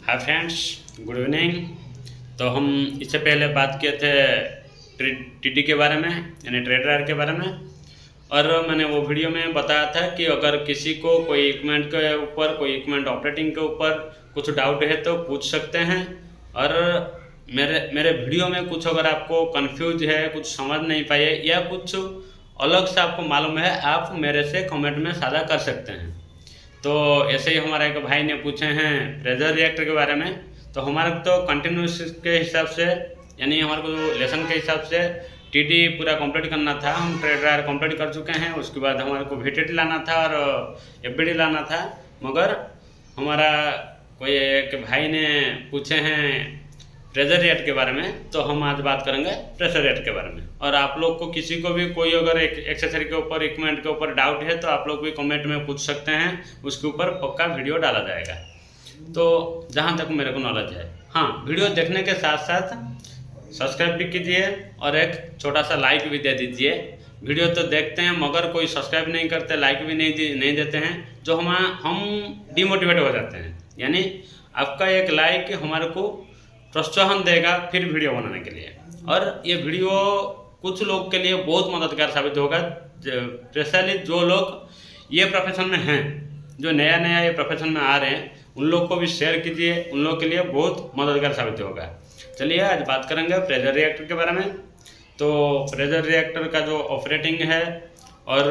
Hi friends, good evening. तो हम इससे पहले बात किए थे टीटी के बारे में, यानी ट्रेडर के बारे में। और मैंने वो वीडियो में बताया था कि अगर किसी को कोई इक्विपमेंट के ऊपर, कोई इक्विपमेंट ऑपरेटिंग के ऊपर कुछ डाउट है तो पूछ सकते हैं। और मेरे वीडियो में कुछ अगर आपको कंफ्यूज है, कुछ समझ नहीं पाए या कुछ अलग से आपको मालूम है, आप मेरे से कमेंट में साझा कर सकते हैं। तो ऐसे ही हमारा एक भाई ने पूछे हैं प्रेशर रिएक्टर के बारे में। तो हमारे तो कंटिन्यूस के हिसाब से, यानी हमारे को लेसन के हिसाब से टीटी पूरा कंप्लीट करना था। हम ट्रेडर कंप्लीट कर चुके हैं। उसके बाद हमारे को VTT लाना था और FBD लाना था। मगर हमारा कोई एक भाई ने पूछे हैं प्रेशर रेट के बारे में, तो हम आज बात करेंगे प्रेशर रेट के बारे में। और आप लोग को किसी को भी कोई अगर एक एक्सेसरी के ऊपर, इक्विपमेंट के ऊपर डाउट है तो आप लोग भी कमेंट में पूछ सकते हैं। उसके ऊपर पक्का वीडियो डाला जाएगा। तो जहाँ तक मेरे को नॉलेज है, हाँ, वीडियो देखने के साथ साथ सब्सक्राइब भी कीजिए और एक छोटा सा लाइक भी दे दीजिए। वीडियो तो देखते हैं मगर कोई सब्सक्राइब नहीं करते, लाइक भी नहीं देते हैं, जो हम डिमोटिवेट हो जाते हैं। यानी आपका एक लाइक हमारे को प्रोत्साहन देगा फिर वीडियो बनाने के लिए। और ये वीडियो कुछ लोग के लिए बहुत मददगार साबित होगा, स्पेशली जो लोग ये प्रोफेशन में हैं, जो नया नया ये प्रोफेशन में आ रहे हैं, उन लोग को भी शेयर कीजिए। उन लोग के लिए बहुत मददगार साबित होगा। चलिए आज बात करेंगे प्रेशर रिएक्टर के बारे में। तो प्रेशर रिएक्टर का जो ऑपरेटिंग है और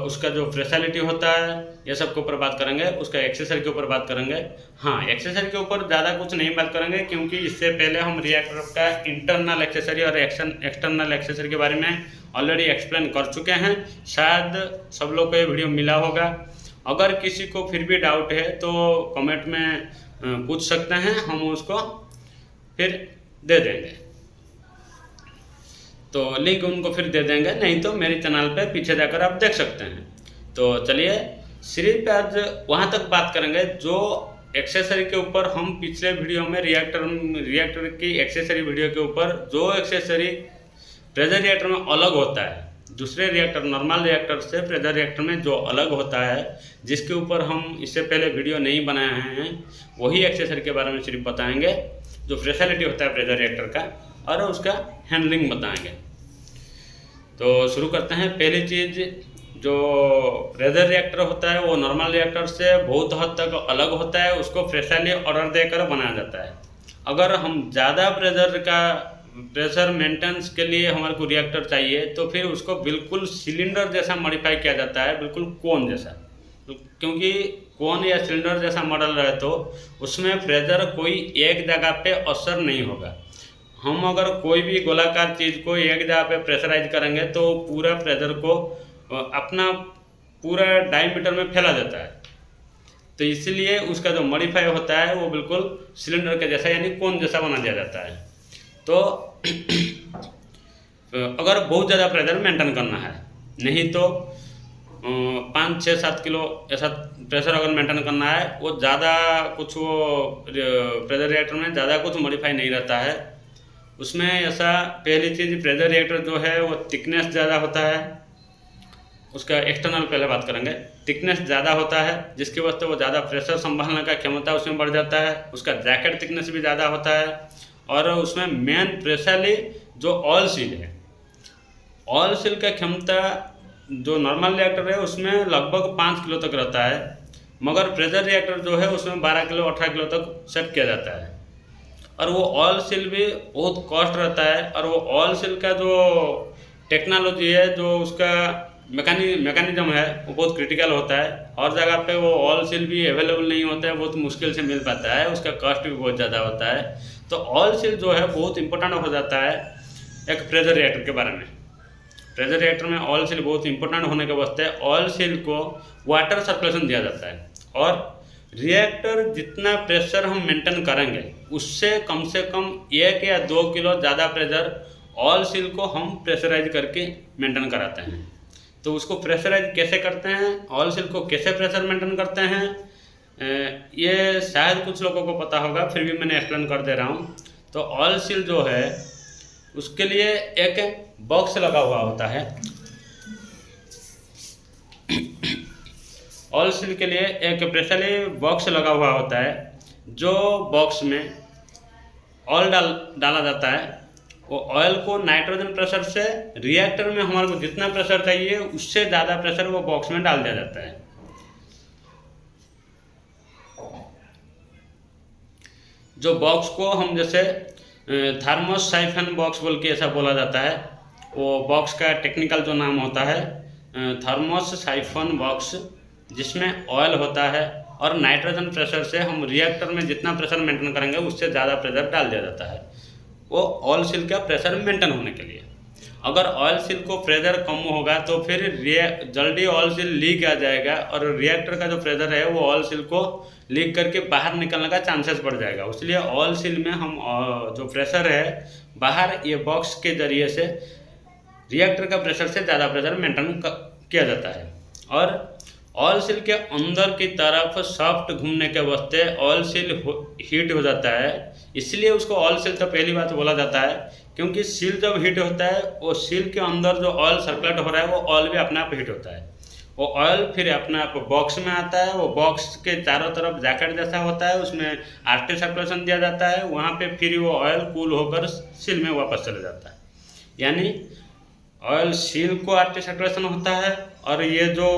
उसका जो फैसिलिटी होता है, ये सब के ऊपर बात करेंगे। उसका एक्सेसरी के ऊपर बात करेंगे। हाँ, एक्सेसरी के ऊपर ज़्यादा कुछ नहीं बात करेंगे, क्योंकि इससे पहले हम रिएक्टर का इंटरनल एक्सेसरी और एक्सटर्नल एक्सेसरी के बारे में ऑलरेडी एक्सप्लेन कर चुके हैं। शायद सब लोग को ये वीडियो मिला होगा। अगर किसी को फिर भी डाउट है तो कमेंट में पूछ सकते हैं, हम उसको फिर दे देंगे। तो लिंक उनको फिर दे देंगे, नहीं तो मेरे चैनल पे पीछे जाकर आप देख सकते हैं। तो चलिए सिर्फ आज वहाँ तक बात करेंगे जो एक्सेसरी के ऊपर हम पिछले वीडियो में रिएक्टर की एक्सेसरी वीडियो के ऊपर जो एक्सेसरी प्रेशर रिएक्टर में अलग होता है, दूसरे रिएक्टर नॉर्मल रिएक्टर से प्रेशर रिएक्टर में जो अलग होता है, जिसके ऊपर हम इससे पहले वीडियो नहीं बनाए हैं, वही एक्सेसरी के बारे में सिर्फ बताएंगे। जो फैसिलिटी होता है प्रेशर रिएक्टर का और उसका हैंडलिंग बताएंगे। तो शुरू करते हैं। पहली चीज़, जो प्रेशर रिएक्टर होता है वो नॉर्मल रिएक्टर से बहुत हद तक अलग होता है। उसको फ्रेशली ऑर्डर देकर बनाया जाता है। अगर हम ज़्यादा प्रेशर मेंटेनेंस के लिए हमारे को रिएक्टर चाहिए तो फिर उसको बिल्कुल सिलेंडर जैसा मॉडिफाई किया जाता है, बिल्कुल कोन जैसा। क्योंकि कोन या सिलेंडर जैसा मॉडल रहे तो उसमें प्रेशर कोई एक जगह पे असर नहीं होगा। हम अगर कोई भी गोलाकार चीज़ को एक जगह पे प्रेशराइज करेंगे तो पूरा प्रेशर को अपना पूरा डायमीटर में फैला देता है। तो इसलिए उसका जो मॉडिफाई होता है वो बिल्कुल सिलेंडर के जैसा, यानी कोन जैसा बना दिया जाता है। तो अगर बहुत ज़्यादा प्रेशर मेंटेन करना है, नहीं तो 5, 6, 7 किलो ऐसा प्रेशर अगर मेंटेन करना है, वो ज़्यादा कुछ, वो प्रेशर रिएक्टर में ज़्यादा कुछ मॉडिफाई नहीं रहता है। उसमें ऐसा, पहली चीज़, प्रेशर रिएक्टर जो है वो थिकनेस ज़्यादा होता है। उसका एक्सटर्नल पहले बात करेंगे। थिकनेस ज़्यादा होता है, जिसकी वजह से वो ज़्यादा प्रेशर संभालने का क्षमता उसमें बढ़ जाता है। उसका जैकेट थिकनेस भी ज़्यादा होता है। और उसमें मेन प्रेशरली जो ऑयल सील है, ऑयल सील का क्षमता जो नॉर्मल रिएक्टर है उसमें लगभग 5 किलो तक रहता है। मगर प्रेशर रिएक्टर जो है उसमें 12 किलो 18 किलो तक सेट किया जाता है। और वो ऑयल सील भी बहुत कॉस्ट रहता है। और वो ऑयल सील का जो टेक्नोलॉजी है, जो उसका मैकेनिज्म है, वो बहुत क्रिटिकल होता है। और जगह पे वो ऑयल सील भी अवेलेबल नहीं होता है, बहुत मुश्किल से मिल पाता है। उसका कॉस्ट भी बहुत ज़्यादा होता है। तो ऑयल सील जो है बहुत इंपॉर्टेंट हो जाता है एक प्रेशर रिएक्टर के बारे में। प्रेशर रिएक्टर में ऑयल सील बहुत इंपॉर्टेंट होने के वास्ते ऑयल सील को वाटर सर्कुलेशन दिया जाता है। और रिएक्टर जितना प्रेशर हम मेंटेन करेंगे उससे कम 1 या 2 किलो ज़्यादा प्रेशर ऑयल सील को हम प्रेशराइज करके मेंटेन कराते हैं। तो उसको प्रेशराइज कैसे करते हैं, ऑयल सील को कैसे प्रेशर मेंटेन करते हैं, ये शायद कुछ लोगों को पता होगा, फिर भी मैंने एक्सप्लेन कर दे रहा हूँ। तो ऑयल सील जो है उसके लिए एक बॉक्स लगा हुआ होता है। ऑयल सील के लिए एक प्रेशर बॉक्स लगा हुआ होता है। जो बॉक्स में ऑयल डाला जाता है, वो ऑयल को नाइट्रोजन प्रेशर से रिएक्टर में हमारे को जितना प्रेशर चाहिए उससे ज़्यादा प्रेशर वो बॉक्स में डाल दिया जाता है। जो बॉक्स को हम जैसे थर्मोस साइफन बॉक्स बोल के ऐसा बोला जाता है, वो बॉक्स का टेक्निकल जो नाम होता है थर्मोस साइफन बॉक्स, जिसमें ऑयल होता है और नाइट्रोजन प्रेशर से हम रिएक्टर में जितना प्रेशर मेंटेन करेंगे उससे ज़्यादा प्रेशर डाल दिया जाता है, वो ऑयल सील का प्रेशर मेंटेन होने के लिए। अगर ऑयल सील को प्रेशर कम होगा तो फिर जल्दी ऑयल सील लीक आ जाएगा और रिएक्टर का जो प्रेशर है वो ऑयल सील को लीक करके बाहर निकलने का चांसेस बढ़ जाएगा। इसलिए ऑयल सील में हम जो प्रेशर है बाहर ये बॉक्स के जरिए से रिएक्टर का प्रेशर से ज़्यादा प्रेशर मेंटेन किया जाता है। और ऑयल सील के अंदर की तरफ सॉफ्ट घूमने के वास्ते ऑयल सील हीट हो जाता है, इसलिए उसको ऑयल सील तो पहली बात बोला जाता है, क्योंकि सील जब हीट होता है वो सील के अंदर जो ऑयल सर्कुलेट हो रहा है वो ऑयल भी अपने आप हीट होता है। वो ऑयल फिर अपने आप बॉक्स में आता है, वो बॉक्स के चारों तरफ जैकेट जैसा होता है, उसमें आर्टी सर्कुलेशन दिया जाता है, वहाँ पे फिर वो ऑयल कूल होकर सील में वापस चले जाता है। यानी ऑयल सील को आर्टी सर्कुलेशन होता है और ये जो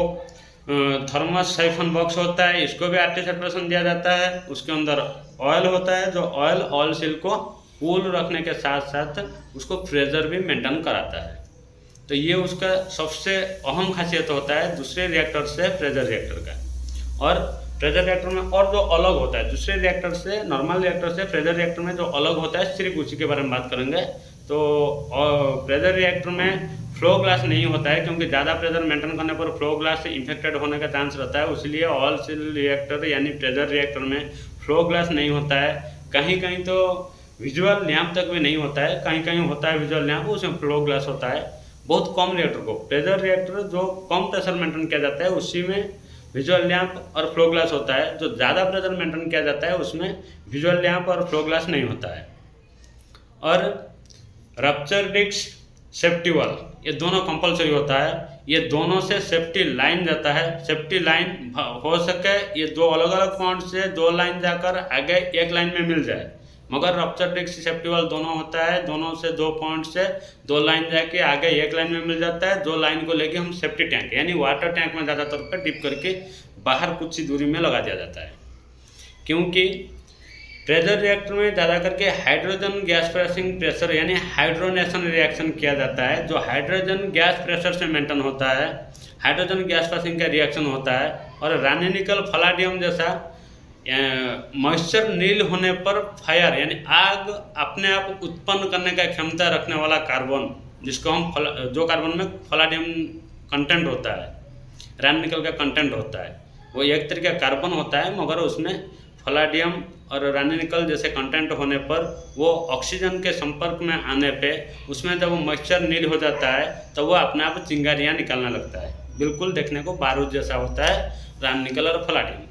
थर्मस साइफन बॉक्स होता है इसको भी आर्टी सर्कुलेशन दिया जाता है, उसके अंदर ऑयल होता है जो ऑयल सील को कूल रखने के साथ साथ उसको प्रेशर भी मेंटेन कराता है। तो ये उसका सबसे अहम खासियत होता है दूसरे रिएक्टर से प्रेशर रिएक्टर का। और प्रेशर रिएक्टर में और जो अलग होता है दूसरे रिएक्टर से, नॉर्मल रिएक्टर से प्रेशर रिएक्टर में जो अलग होता है सिर्फ उसी के बारे में बात करेंगे। तो प्रेशर रिएक्टर में फ्लो ग्लास नहीं होता है, क्योंकि ज़्यादा प्रेशर मेंटेन करने पर फ्लो ग्लास से इन्फेक्टेड होने का चांस रहता है, इसलिए ऑयल सील रिएक्टर यानी प्रेशर रिएक्टर में फ्लो ग्लास नहीं होता है। कहीं कहीं तो विजुअल लैंप तक भी नहीं होता है, कहीं कहीं होता है विजुअल लैंप, उसमें फ्लो ग्लास होता है। बहुत कम रिएक्टर को, प्रेशर रिएक्टर जो कम प्रेशर मेंटेन किया जाता है उसी में विजुअल लैंप और फ्लो ग्लास होता है, जो ज़्यादा प्रेशर मेंटेन किया जाता है उसमें विजुअल लैंप और फ्लो ग्लास नहीं होता है। और रप्चर डिस्क, सेफ्टी वाल, ये दोनों कंपलसरी होता है। ये दोनों से सेफ्टी लाइन जाता है, सेफ्टी लाइन हो सके ये दो अलग अलग पॉइंट से दो लाइन जाकर आगे एक लाइन में मिल जाए, मगर रप्चर डिस्क सेफ्टी वाल दोनों होता है, दोनों से दो पॉइंट से दो लाइन जाके आगे एक लाइन में मिल जाता है। दो लाइन को लेके हम सेफ्टी टैंक यानी वाटर टैंक में ज़्यादातर पर डिप करके बाहर कुछ ही दूरी में लगा दिया जाता है, क्योंकि प्रेशर रिएक्टर में ज़्यादा करके हाइड्रोजन गैस प्रेसिंग प्रेशर यानी हाइड्रोनेशन रिएक्शन किया जाता है, जो हाइड्रोजन गैस प्रेशर से मेंटेन होता है। हाइड्रोजन गैस प्रेसिंग का रिएक्शन होता है और रानी निकल फलाडियम जैसा मॉइस्चर नील होने पर फायर यानी आग अपने आप उत्पन्न करने का क्षमता रखने वाला कार्बन, जिसको हम जो कार्बन में फलाडियम कंटेंट होता है, रानी निकल का कंटेंट होता है, वो एक तरीके का कार्बन होता है, मगर उसमें फलाडियम और रानी निकल जैसे कंटेंट होने पर वो ऑक्सीजन के संपर्क में आने पे उसमें जब मॉइस्चर नील हो जाता है तो वो अपने आप चिंगारियाँ निकलने लगता है, बिल्कुल देखने को बारूद जैसा होता है रानी निकल और फलाडियम।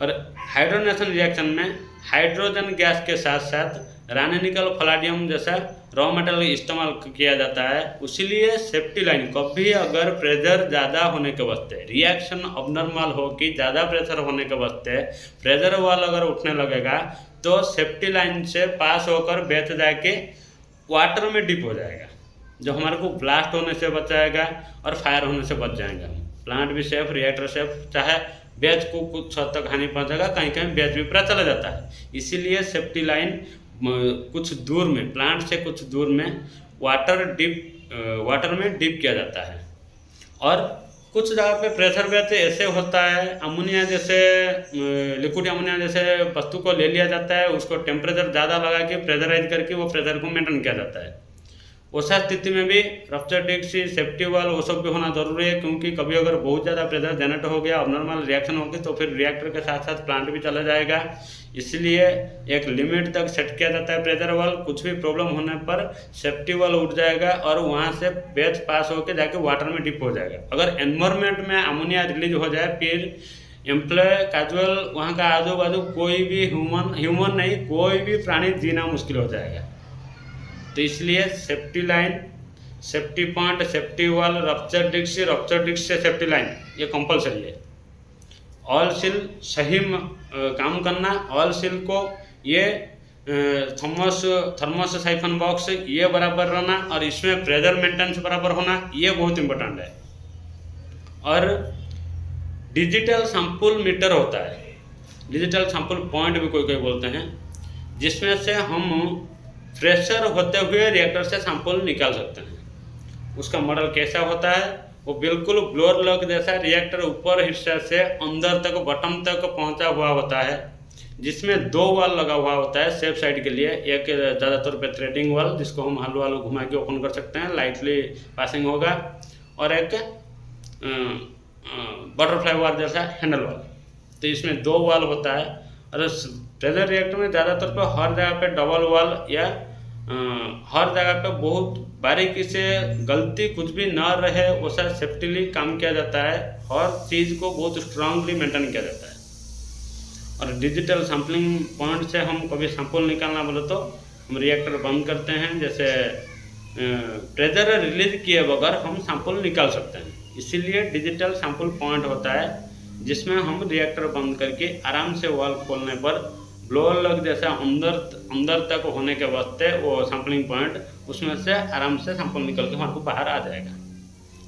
और हाइड्रोनेशन रिएक्शन में हाइड्रोजन गैस के साथ साथ रानी निकल फलाडियम जैसा रॉ मटेरियल इस्तेमाल किया जाता है, इसलिए सेफ्टी लाइन कभी अगर प्रेशर ज़्यादा होने के वास्ते रिएक्शन अबनॉर्मल हो कि ज़्यादा प्रेशर होने के वास्ते प्रेशर वाल अगर उठने लगेगा तो सेफ्टी लाइन से पास होकर बेच जाके वाटर में डिप हो जाएगा, जो हमारे को ब्लास्ट होने से बचाएगा और फायर होने से बच जाएगा। प्लांट भी सेफ, रिएक्टर सेफ, चाहे बैच को कुछ हद तक हानि पहुंचेगा, कहीं कहीं बैच भी पूरा चला जाता है। इसीलिए सेफ्टी लाइन कुछ दूर में, प्लांट से कुछ दूर में वाटर में डिप किया जाता है। और कुछ जगह पे प्रेशर बैच ऐसे होता है, अमोनिया जैसे लिक्विड अमोनिया जैसे वस्तु को ले लिया जाता है, उसको टेम्परेचर ज़्यादा लगा के प्रेशराइज करके वो प्रेशर को मेंटेन किया जाता है। वैसा स्थिति में भी रप्चर डिस्क, सेफ्टी वाल वो सब भी होना जरूरी है, क्योंकि कभी अगर बहुत ज़्यादा प्रेशर जनरेट हो गया, अबनॉर्मल रिएक्शन होगी तो फिर रिएक्टर के साथ साथ प्लांट भी चला जाएगा। इसलिए एक लिमिट तक सेट किया जाता है प्रेशर वाल, कुछ भी प्रॉब्लम होने पर सेफ्टी वाल उठ जाएगा और वहाँ से बैच पास होकर जाके वाटर में डिप हो जाएगा। अगर एनवायरमेंट में अमोनिया रिलीज हो जाए फिर एम्प्लॉय कैजुअल वहाँ का आजू बाजू कोई भी ह्यूमन नहीं, कोई भी प्राणी जीना मुश्किल हो जाएगा। तो इसलिए safety line, safety point, safety वाल, रप्चर डिस्क से सेफ्टी लाइन ये कंपलसरी है। ऑयल सील सही काम करना, ऑयल सील को ये थर्मोस साइफन बॉक्स ये बराबर रहना और इसमें प्रेशर मेंटेनेंस बराबर होना, ये बहुत इम्पोर्टेंट है। और डिजिटल सैंपल मीटर होता है, डिजिटल सैंपल पॉइंट भी कोई कोई बोलते हैं, जिसमें से हम प्रेशर होते हुए रिएक्टर से सैंपल निकाल सकते हैं। उसका मॉडल कैसा होता है, वो बिल्कुल ब्लोअर लॉक जैसा रिएक्टर ऊपर हिस्से से अंदर तक बटन तक पहुंचा हुआ होता है, जिसमें 2 वाल लगा हुआ होता है सेफ साइड के लिए। एक ज़्यादातर पे थ्रेडिंग वाल जिसको हम हल्वा वाल घुमा के ओपन कर सकते हैं, लाइटली पासिंग होगा, और एक बटरफ्लाई वाल जैसा हैंडल वाल। तो इसमें 2 वाल होता है। और प्रेशर रिएक्टर में ज़्यादातर पे हर जगह पे डबल वाल या हर जगह पे बहुत बारीकी से गलती कुछ भी ना रहे वैसा सेफ्टीली काम किया जाता है। हर चीज़ को बहुत स्ट्रांगली मेंटेन किया जाता है। और डिजिटल सैम्पलिंग पॉइंट से हम कभी सैंपल निकालना बोले तो हम रिएक्टर बंद करते हैं, जैसे प्रेशर रिलीज किए बगैर हम सैंपल निकाल सकते हैं। इसीलिए डिजिटल सैंपल पॉइंट होता है, जिसमें हम रिएक्टर बंद करके आराम से वाल खोलने पर ब्लोअर लॉक जैसा अंदर तक होने के वास्ते वो सैंपलिंग पॉइंट, उसमें से आराम से सैंपल निकल के हमारे को बाहर आ जाएगा।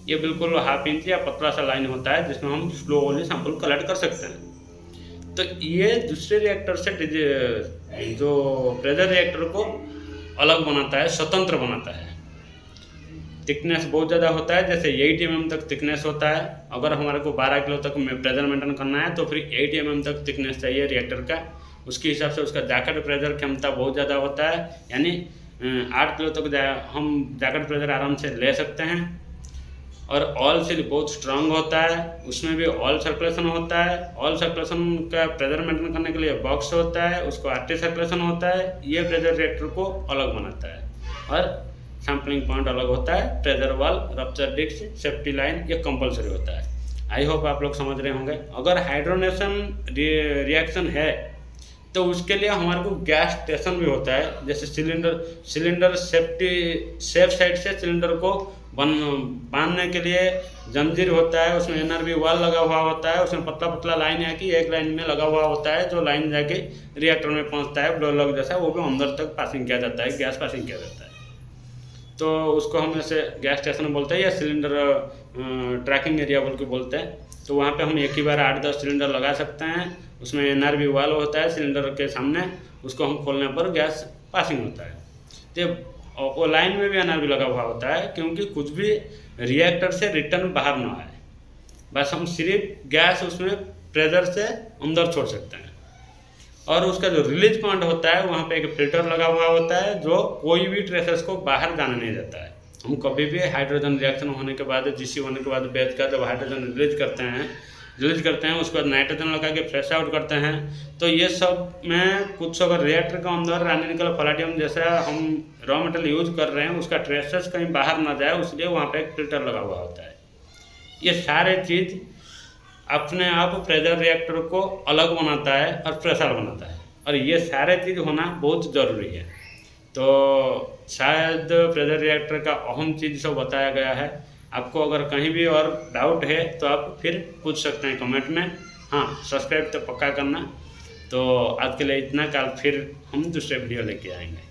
ये बिल्कुल 1/2 इंच या पतला सा लाइन होता है, जिसमें हम स्लोली सैंपल कलेक्ट कर सकते हैं। तो ये दूसरे रिएक्टर से जो प्रेशर रिएक्टर को अलग बनाता है, स्वतंत्र बनाता है। थिकनेस बहुत ज़्यादा होता है, जैसे 8 mm तक थिकनेस होता है। अगर हमारे को 12 किलो तक प्रेशर मेंटेन करना है तो फिर 8 mm तक थिकनेस चाहिए रिएक्टर का। उसके हिसाब से उसका जैकेट प्रेशर क्षमता बहुत ज़्यादा होता है, यानी 8 किलो तक हम जैकेट प्रेशर आराम से ले सकते हैं। और ऑयल सील बहुत स्ट्रांग होता है, उसमें भी ऑयल सर्कुलेशन होता है। ऑयल सर्कुलेशन का प्रेशर मेंटेन करने के लिए बॉक्स होता है, उसको आर्टी सर्कुलेशन होता है। ये प्रेशर रिएक्टर को अलग बनाता है। और सैम्पलिंग पॉइंट अलग होता है, प्रेशर वाल, रप्चर डिस्क, सेफ्टी लाइन, ये कंपलसरी होता है। आई होप आप लोग समझ रहे होंगे। अगर हाइड्रोनेशन रिएक्शन है तो उसके लिए हमारे को गैस स्टेशन भी होता है, जैसे सिलेंडर सेफ साइड से सिलेंडर को बांधने के लिए जंजीर होता है, उसमें NRV वाल लगा हुआ होता है, उसमें पतला पतला लाइन है कि एक लाइन में लगा हुआ होता है, जो लाइन जाके रिएक्टर में पहुंचता है ब्लोअर लॉक जैसा, वो भी अंदर तक पासिंग किया जाता है, गैस पासिंग किया जाता है। तो उसको हम ऐसे गैस स्टेशन बोलते हैं या सिलेंडर ट्रैकिंग एरिया बोल के बोलते हैं। तो वहाँ पे हम एक ही बार 8-10 सिलेंडर लगा सकते हैं। उसमें NRV वाल होता है सिलेंडर के सामने, उसको हम खोलने पर गैस पासिंग होता है। तो वो लाइन में भी NRV लगा हुआ होता है, क्योंकि कुछ भी रिएक्टर से रिटर्न बाहर ना आए, बस हम सिर्फ गैस उसमें प्रेशर से अंदर छोड़ सकते हैं। और उसका जो रिलीज पॉइंट होता है, वहाँ पे एक फिल्टर लगा हुआ होता है, जो कोई भी ट्रेसेस को बाहर जाने नहीं देता है। हम कभी भी हाइड्रोजन रिएक्शन होने के बाद, GC होने के बाद बैच का जब हाइड्रोजन रिलीज करते हैं उसके बाद नाइट्रोजन लगा के फ्रेश आउट करते हैं। तो ये सब में कुछ अगर रिएक्टर के अंदर रानीनिकल पलाटियम जैसा हम रॉ मटेरियल यूज कर रहे हैं, उसका ट्रेसेस कहीं बाहर ना जाए, इसलिए वहाँ पे एक फिल्टर लगा हुआ होता है। ये सारे चीज़ अपने आप प्रेशर रिएक्टर को अलग बनाता है और प्रेशर बनाता है, और ये सारे चीज़ होना बहुत ज़रूरी है। तो शायद प्रेशर रिएक्टर का अहम चीज़ सब बताया गया है। आपको अगर कहीं भी और डाउट है तो आप फिर पूछ सकते हैं कमेंट में। हाँ, सब्सक्राइब तो पक्का करना। तो आज के लिए इतना, कल फिर हम दूसरे वीडियो लेके आएंगे।